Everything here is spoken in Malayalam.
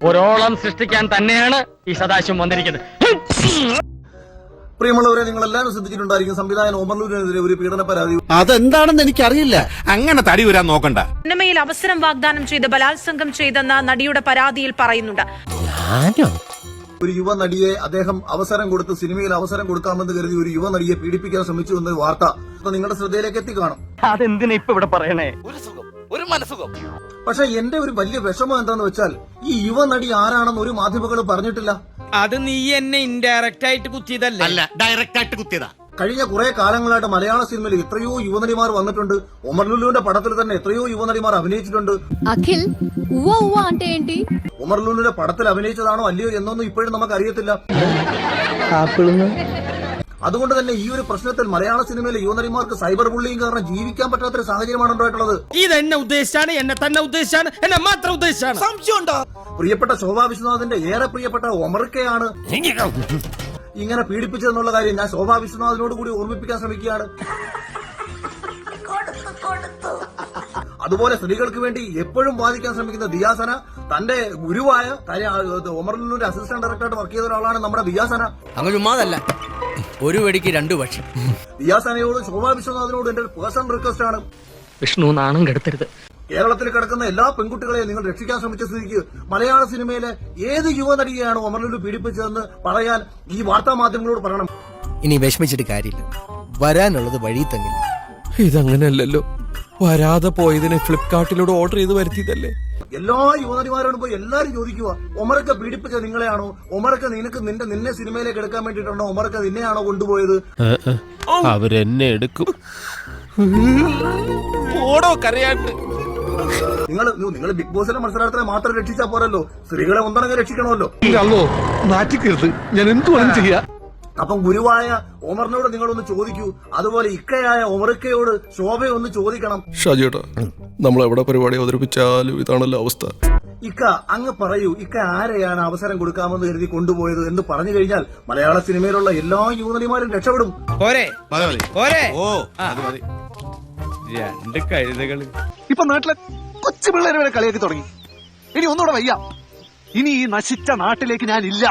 ഒരോളം സൃഷ്ടിക്കാൻ തന്നെയാണ് ഈ സദാശിവം വന്നിരിക്കുന്നത്. പ്രിയമുള്ളവരെ, നിങ്ങൾ എല്ലാവരും ശ്രദ്ധിച്ചിട്ടുണ്ടായിരിക്കും സംവിധായകൻ ഒമർലൂരിനെതിരെ ഒരു പീഡന പരാതി. അതെന്താണെന്ന് എനിക്കറിയില്ല. അങ്ങനെ തടി വരാൻ നോക്കണ്ട. സിനിമയിൽ അവസരം വാഗ്ദാനം ചെയ്ത് ബലാത്സംഗം ചെയ്തെന്ന നടിയുടെ പരാതിയിൽ പറയുന്നുണ്ട്. ഒരു യുവ നടിയെ അദ്ദേഹം അവസരം കൊടുത്ത് സിനിമയിൽ അവസരം കൊടുക്കാമെന്ന് കരുതി ഒരു യുവ നടിയെ പീഡിപ്പിക്കാൻ ശ്രമിച്ചു എന്നൊരു വാർത്ത നിങ്ങളുടെ ശ്രദ്ധയിലേക്ക് എത്തിക്കാണും. അതെന്തിനാ ഇപ്പൊ ഇവിടെ പറയണേ? ഒരു മനസുഖം. പക്ഷെ എന്റെ ഒരു വലിയ വിഷമം എന്താന്ന് വെച്ചാൽ ഈ യുവ നടി ആരാണെന്ന് ഒരു മാധ്യമങ്ങളും പറഞ്ഞിട്ടില്ല. അത് നീ എന്നെ ഇൻഡയറക്റ്റ് ആയിട്ട് കുത്തിയതല്ലേ? അല്ല, ഡയറക്റ്റ് ആയിട്ട് കുത്തിയതാ. കഴിഞ്ഞ കുറെ കാലങ്ങളായിട്ട് മലയാള സിനിമയിൽ എത്രയോ യുവനടിമാർ വന്നിട്ടുണ്ട്. ഒമർലുലുവിന്റെ പടത്തിൽ തന്നെ എത്രയോ യുവനടിമാർ അഭിനയിച്ചിട്ടുണ്ട്. അഖിൽ ഉവ്വ ഉവ്വ అంటే ఏంటి? ഒമർലുലുവിന്റെ പടത്തിൽ അഭിനയിച്ചതാണോ അല്ലയോ എന്നൊന്നും ഇപ്പോഴും നമുക്ക് അറിയത്തില്ല. അതുകൊണ്ട് തന്നെ ഈ ഒരു പ്രശ്നത്തിൽ മലയാള സിനിമയിലെ യുവനടിമാർക്ക് സൈബർ ബുള്ളിങ് കാരണം ജീവിക്കാൻ പറ്റാത്തൊരു സാഹചര്യമാണ് ഉണ്ടായിട്ടുള്ളത്. ഇതെന്നെ ഉദ്ദേശിച്ചാണ്, എന്നെ തന്നെ ഉദ്ദേശിച്ചാണ്, എന്നെ മാത്രം ഉദ്ദേശിച്ചാണ്. സംശയമുണ്ടോ? പ്രിയപ്പെട്ട ശോഭാ വിശ്വനാഥിന്റെ ഏറെ പ്രിയപ്പെട്ട ഒമർക്കയാണ് ഇങ്ങനെ പീഡിപ്പിച്ചതെന്നുള്ള കാര്യം ഞാൻ ശോഭാ വിശ്വനാഥിനോട് കൂടി ഓർമ്മിപ്പിക്കാൻ ശ്രമിക്കുകയാണ്. അതുപോലെ സ്ത്രീകൾക്ക് വേണ്ടി എപ്പോഴും വാദിക്കാൻ ശ്രമിക്കുന്ന ദിയാസന, തന്റെ ഗുരുവായ ഒമർലുവിന്റെ അസിസ്റ്റന്റ് ഡയറക്ടറായിട്ട് വർക്ക് ചെയ്ത ഒരാളാണ് നമ്മുടെ ദിയാസന. അങ്ങ് ചുമ്മാതല്ല, ഒരു വെടിക്ക് രണ്ടു പക്ഷം. ദിയാസനയോടും ശോഭാ വിശ്വനാഥിനോടും എന്റെ പേഴ്സണൽ റിക്വസ്റ്റ് ആണ്, വിഷ്ണു നാണം കെടുത്തരുത്. കേരളത്തിൽ കിടക്കുന്ന എല്ലാ പെൺകുട്ടികളെയും നിങ്ങൾ രക്ഷിക്കാൻ ശ്രമിച്ച സ്ഥിതിക്ക് മലയാള സിനിമയിലെ ഏത് യുവനടിയെയാണ് ഒമർലുലു പീഡിപ്പിച്ചതെന്ന് പറയാൻ ഈ വാർത്താ മാധ്യമങ്ങളോട് പറയണം. ഇനി വിഷമിച്ചിട്ട് കാര്യമില്ല, വരാനുള്ളത് വഴി തങ്ങില്ല. ഇതങ്ങനെയല്ലല്ലോ, വരാതെ പോയതിനെ ഫ്ലിപ്കാർട്ടിലൂടെ ഓർഡർ ചെയ്ത് വരുത്തിയതല്ലേ. എല്ലാ യുവനടിമാരോടും പോയി എല്ലാരും ചോദിക്കുക, ഒമറൊക്കെ പീഡിപ്പിച്ച നിങ്ങളെയാണോ? ഒമറൊക്കെ നിന്നെ സിനിമയിലേക്ക് എടുക്കാൻ വേണ്ടിയിട്ടാണോ? ഒമറൊക്കെ നിന്നെയാണോ കൊണ്ടുപോയത്? അവരെന്നെ എടുക്കും. ഓടോ കരയാണ്ട്. നിങ്ങൾ ബിഗ് ബോസിലെ മത്സരാർത്ഥികളെ മാത്രം രക്ഷിച്ചാൽ പോരല്ലോ, സ്ത്രീകളെ ഒന്നടങ്കം രക്ഷിക്കണമല്ലോ. നാറ്റിക്കരുത്, ഞാൻ എന്തു വേണം ചെയ്യാ. അപ്പം ഗുരുവായ ഒമറിനോട് നിങ്ങളൊന്ന് ചോദിക്കൂ. അതുപോലെ ഇക്കയായ ഒമറിക്കയോട് ശോഭയെ ഒന്ന് ചോദിക്കണം. ഷാജിയേട്ടാ, നമ്മൾ എവിടെ പരിപാടി അവതരിപ്പിച്ചാലും ഇതാണല്ലോ അവസ്ഥ. ഇക്ക അങ്ങ് പറയൂ, ഇക്ക ആരെയാണ് അവസരം കൊടുക്കാമെന്ന് കരുതി കൊണ്ടുപോയത് എന്ന് പറഞ്ഞു കഴിഞ്ഞാൽ മലയാള സിനിമയിലുള്ള എല്ലാ യുവനടിമാരും രക്ഷപ്പെടും. രണ്ട് കഴുതകള് ഇപ്പൊ നാട്ടിലെ കൊച്ചു പിള്ളേരെ വരെ കളിയാക്കി തുടങ്ങി. ഇനി ഒന്നുകൂടെ വയ്യ. ഇനി ഈ നശിച്ച നാട്ടിലേക്ക് ഞാൻ ഇല്ല.